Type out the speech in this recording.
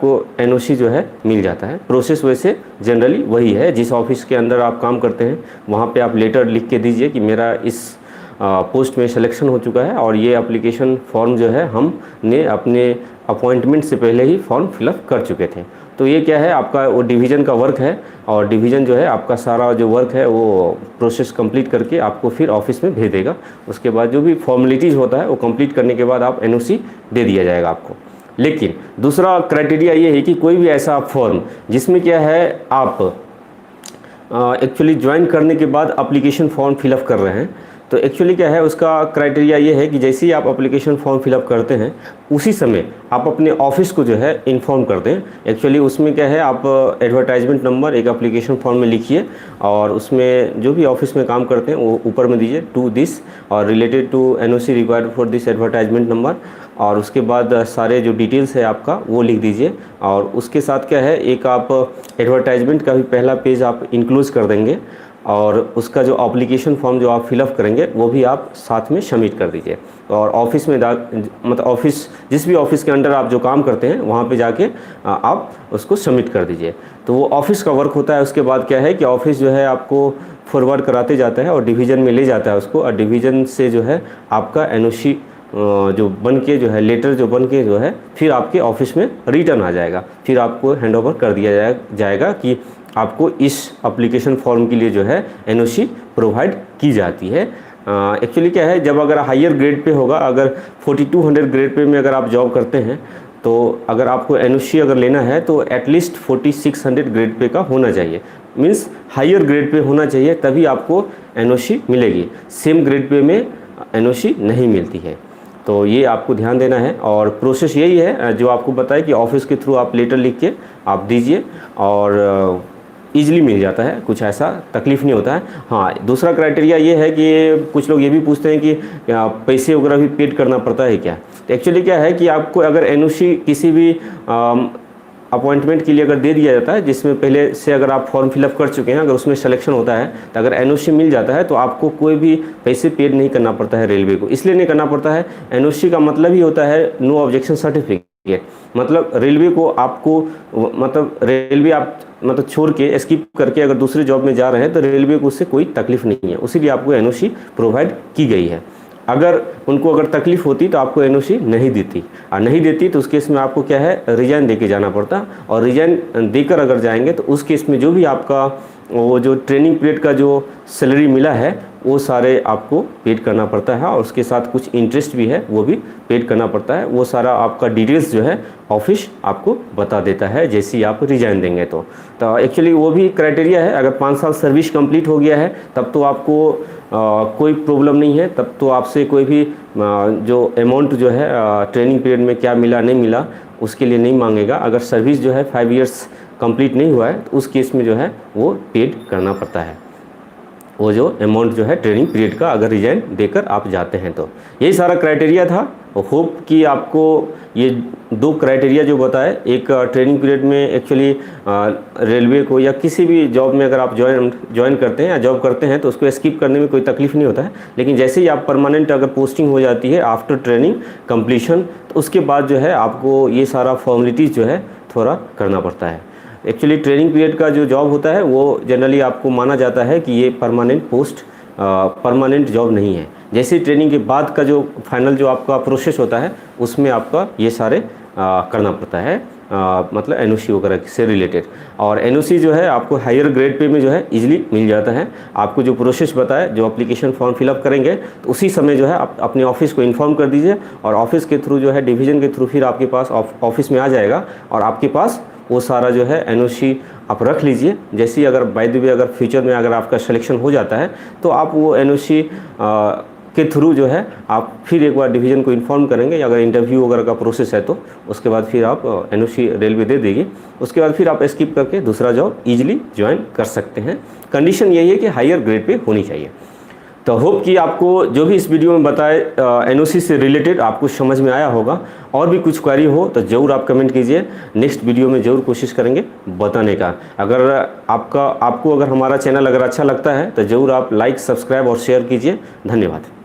को एनओसी जो है मिल जाता है। प्रोसेस वैसे जनरली वही है, जिस ऑफिस के अंदर आप काम करते हैं वहाँ पे आप लेटर लिख के दीजिए कि मेरा इस पोस्ट में सिलेक्शन हो चुका है और ये एप्लीकेशन फॉर्म जो है हमने अपने अपॉइंटमेंट से पहले ही फॉर्म फिलअप कर चुके थे। तो ये क्या है, आपका वो डिवीज़न का वर्क है और डिवीज़न जो है आपका सारा जो वर्क है वो प्रोसेस कंप्लीट करके आपको फिर ऑफिस में भेज देगा। उसके बाद जो भी फॉर्मेलिटीज़ होता है वो कंप्लीट करने के बाद आप एनओसी दे दिया जाएगा आपको। लेकिन दूसरा क्राइटेरिया ये है कि कोई भी ऐसा फॉर्म जिसमें क्या है आप एक्चुअली ज्वाइन करने के बाद एप्लीकेशन फॉर्म फिलअप कर रहे हैं, तो एक्चुअली क्या है उसका क्राइटेरिया ये है कि जैसे ही आप एप्लीकेशन फॉर्म फिलअप करते हैं उसी समय आप अपने ऑफिस को जो है इन्फॉर्म कर दें। एक्चुअली उसमें क्या है, आप एडवर्टाइजमेंट नंबर एक एप्लीकेशन फॉर्म में लिखिए और उसमें जो भी ऑफिस में काम करते हैं वो ऊपर में दीजिए टू दिस और related to NOC required for this advertisement number, और उसके बाद सारे जो डिटेल्स है आपका वो लिख दीजिए। और उसके साथ क्या है, एक आप एडवर्टाइजमेंट का भी पहला पेज आप इंक्लूड कर देंगे और उसका जो एप्लीकेशन फॉर्म जो आप फिलअप करेंगे वो भी आप साथ में सबमिट कर दीजिए। और ऑफिस में मतलब ऑफिस जिस भी ऑफिस के अंडर आप जो काम करते हैं वहाँ पे जाके आप उसको सबमिट कर दीजिए। तो वो ऑफिस का वर्क होता है। उसके बाद क्या है कि ऑफिस जो है आपको फॉरवर्ड कराते जाता है और डिवीज़न में ले जाता है उसको, और डिवीज़न से जो है आपका एनओसी जो बन के जो है लेटर जो बन के जो है फिर आपके ऑफिस में रिटर्न आ जाएगा। फिर आपको हैंडओवर कर दिया जाएगा कि आपको इस एप्लीकेशन फॉर्म के लिए जो है एनओसी प्रोवाइड की जाती है। एक्चुअली क्या है, जब अगर हायर ग्रेड पे होगा, अगर 4200 ग्रेड पे में अगर आप जॉब करते हैं तो अगर आपको एनओसी अगर लेना है तो एटलीस्ट 4600 ग्रेड पे का होना चाहिए, मीन्स हायर ग्रेड पे होना चाहिए, तभी आपको एनओसी मिलेगी। सेम ग्रेड पे में एनओसी नहीं मिलती है। तो ये आपको ध्यान देना है। और प्रोसेस यही है जो आपको बताया कि ऑफिस के थ्रू आप लेटर लिख के आप दीजिए और ईजिली मिल जाता है, कुछ ऐसा तकलीफ़ नहीं होता है। हाँ, दूसरा क्राइटेरिया ये है कि कुछ लोग ये भी पूछते हैं कि पैसे वगैरह भी पेड करना पड़ता है क्या। तो एक्चुअली क्या है कि आपको अगर एनओसी किसी भी अपॉइंटमेंट के लिए अगर दे दिया जाता है जिसमें पहले से अगर आप फॉर्म फिलअप कर चुके हैं, अगर उसमें सिलेक्शन होता है तो अगर एनओसी मिल जाता है तो आपको कोई भी पैसे पेड नहीं करना पड़ता है रेलवे को। इसलिए नहीं करना पड़ता है, एनओसी का मतलब ही होता है नो ऑब्जेक्शन सर्टिफिकेट। मतलब रेलवे को आपको मतलब रेलवे आप मतलब छोड़ के स्किप करके अगर दूसरे जॉब में जा रहे हैं तो रेलवे को उससे कोई तकलीफ नहीं है, उसीलिए आपको एनओसी प्रोवाइड की गई है। अगर उनको अगर तकलीफ होती तो आपको एनओसी नहीं देती, और नहीं देती तो उस केस में आपको क्या है रिजाइन दे के जाना पड़ता, और रिजाइन देकर अगर जाएंगे तो उस केस में जो भी आपका वो जो ट्रेनिंग पीरियड का जो सैलरी मिला है वो सारे आपको पेड करना पड़ता है, और उसके साथ कुछ इंटरेस्ट भी है वो भी पेड करना पड़ता है। वो सारा आपका डिटेल्स जो है ऑफिस आपको बता देता है जैसे ही आप रिजाइन देंगे। तो एक्चुअली वो भी क्राइटेरिया है, अगर 5 साल सर्विस कंप्लीट हो गया है तब तो आपको कोई प्रॉब्लम नहीं है, तब तो आपसे कोई भी जो अमाउंट जो है ट्रेनिंग पीरियड में क्या मिला नहीं मिला उसके लिए नहीं मांगेगा। अगर सर्विस जो है 5 इयर्स कंप्लीट नहीं हुआ है तो उस केस में जो है वो पेड करना पड़ता है, वो जो अमाउंट जो है ट्रेनिंग पीरियड का अगर रिजाइन देकर आप जाते हैं तो। यही सारा क्राइटेरिया था। होप कि आपको ये 2 क्राइटेरिया जो बताए, एक ट्रेनिंग पीरियड में एक्चुअली रेलवे को या किसी भी जॉब में अगर आप ज्वाइन करते हैं या जॉब करते हैं तो उसको स्किप करने में कोई तकलीफ नहीं होता है, लेकिन जैसे ही आप परमानेंट अगर पोस्टिंग हो जाती है आफ्टर ट्रेनिंग कंप्लीशन तो उसके बाद जो है आपको ये सारा फॉर्मेलिटीज़ जो है थोड़ा करना पड़ता है। एक्चुअली ट्रेनिंग पीरियड का जो जॉब होता है वो जनरली आपको माना जाता है कि ये परमानेंट पोस्ट परमानेंट जॉब नहीं है। जैसे ट्रेनिंग के बाद का जो फाइनल जो आपका प्रोसेस होता है उसमें आपका ये सारे करना पड़ता है, मतलब एनओसी वगैरह से रिलेटेड। और एनओसी जो है आपको हायर ग्रेड पे में जो है इजीली मिल जाता है। आपको जो प्रोसेस बताया, जो एप्लीकेशन फॉर्म फिलअप करेंगे तो उसी समय जो है आप अपने ऑफिस को इन्फॉर्म कर दीजिए, और ऑफिस के थ्रू जो है डिवीज़न के थ्रू फिर आपके पास ऑफिस में आ जाएगा, और आपके पास वो सारा जो है एनओसी आप रख लीजिए। जैसे ही अगर बाय द वे अगर फ्यूचर में अगर आपका सिलेक्शन हो जाता है तो आप वो एनओसी के थ्रू जो है आप फिर एक बार डिवीज़न को इन्फॉर्म करेंगे, या अगर इंटरव्यू वगैरह का प्रोसेस है तो उसके बाद फिर आप एनओसी रेलवे दे देगी। उसके बाद फिर आप स्किप करके दूसरा जॉब ईजिली ज्वाइन कर सकते हैं। कंडीशन यही है कि हायर ग्रेड पे होनी चाहिए। तो होप कि आपको जो भी इस वीडियो में बताए एनओसी से रिलेटेड आपको समझ में आया होगा। और भी कुछ क्वेरी हो तो ज़रूर आप कमेंट कीजिए, नेक्स्ट वीडियो में ज़रूर कोशिश करेंगे बताने का। अगर आपको अगर हमारा चैनल अगर अच्छा लगता है तो ज़रूर आप लाइक, सब्सक्राइब और शेयर कीजिए। धन्यवाद।